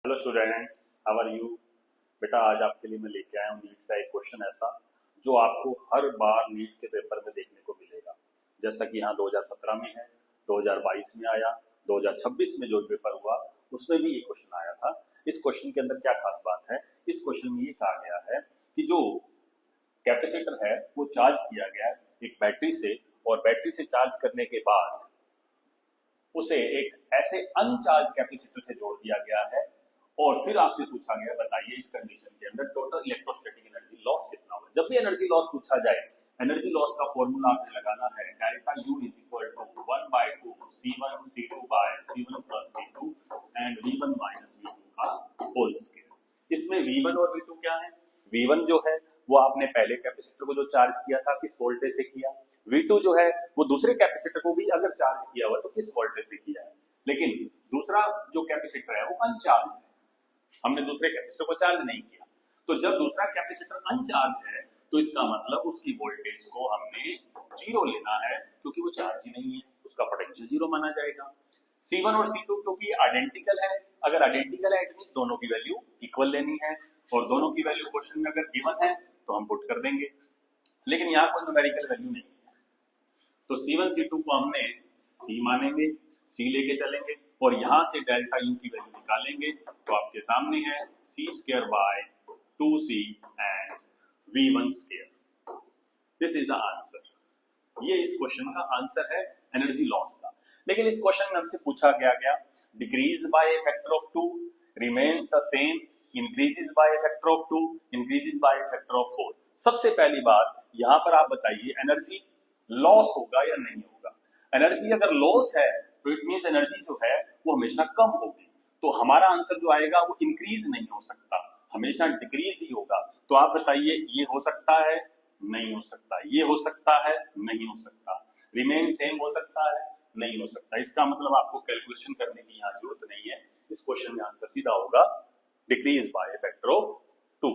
Hello students, how are you. बेटा आज आपके लिए मैं लेके आया हूँ नीट का एक क्वेश्चन ऐसा जो आपको हर बार नीट के पेपर में देखने को मिलेगा। जैसा कि यहाँ 2017 में है, 2022 में आया, 2026 में जो पेपर हुआ उसमें भी ये क्वेश्चन आया था। इस क्वेश्चन के अंदर क्या खास बात है, इस क्वेश्चन में ये कहा गया है कि जो कैपेसिटर है वो चार्ज किया गया है एक बैटरी से, और बैटरी से चार्ज करने के बाद उसे एक ऐसे अनचार्ज कैपेसिटर से जोड़ दिया गया है, और फिर आपसे पूछा गया बताइए इस कंडीशन के अंदर टोटल इलेक्ट्रोस्टैटिक एनर्जी लॉस कितना होगा। जब भी एनर्जी लॉस पूछा जाए, एनर्जी लॉस का फॉर्मूला आपने लगाना है delta U is equal to 1/2 C1 C2 by C1 plus C2 and V1 minus V2 का होल स्क्वायर। इसमें V1 और V2 क्या है? V1 जो है वो आपने पहले कैपेसिटर को जो चार्ज किया था किस वोल्टेज से किया, V2 जो है वो दूसरे कैपेसिटर को भी अगर चार्ज किया हुआ तो किस वोल्टेज से किया है। लेकिन दूसरा जो कैपेसिटर है वो अनचार्ज है, हमने दूसरे कैपेसिटर को चार्ज नहीं किया। तो जब दूसरा कैपेसिटर अनचार्ज है तो इसका मतलब उसकी वोल्टेज को हमने जीरो लेना है, क्योंकि वो चार्ज ही नहीं है, उसका पोटेंशियल जीरो माना जाएगा। C1 और C2 क्योंकि आइडेंटिकल है, अगर आइडेंटिकल है इट मींस दोनों की वैल्यू इक्वल लेनी है, और दोनों की वैल्यू क्वेश्चन में अगर गिवन है तो हम पुट कर देंगे। लेकिन यहाँ कोई न्यूमेरिकल वैल्यू नहीं है, तो C1 C2 को हमने C मानेंगे, C लेके चलेंगे, और यहां से डेल्टा U की वैल्यू निकालेंगे तो आपके सामने है C square by 2C and V1 square. This is the answer. ये इस क्वेश्चन का आंसर है एनर्जी लॉस का। लेकिन इस क्वेश्चन में हमसे पूछा गया decrease by A factor of 2, remains the same, increases by A factor of 2, increases by A factor of 4। सबसे पहली बात यहाँ पर आप बताइए एनर्जी लॉस होगा या नहीं होगा। एनर्जी अगर लॉस है तो इट मींस एनर्जी जो है वो हमेशा कम होगी, तो हमारा आंसर जो आएगा वो इंक्रीज नहीं हो सकता, हमेशा डिक्रीज ही होगा। तो आप बताइए ये हो सकता है, नहीं हो सकता, ये हो सकता है, नहीं हो सकता, रिमेन सेम हो सकता है, नहीं हो सकता। इसका मतलब आपको कैलकुलेशन करने की यहाँ जरूरत नहीं है, इस क्वेश्चन में आंसर सीधा होगा डिक्रीज बाय फैक्टर ऑफ 2।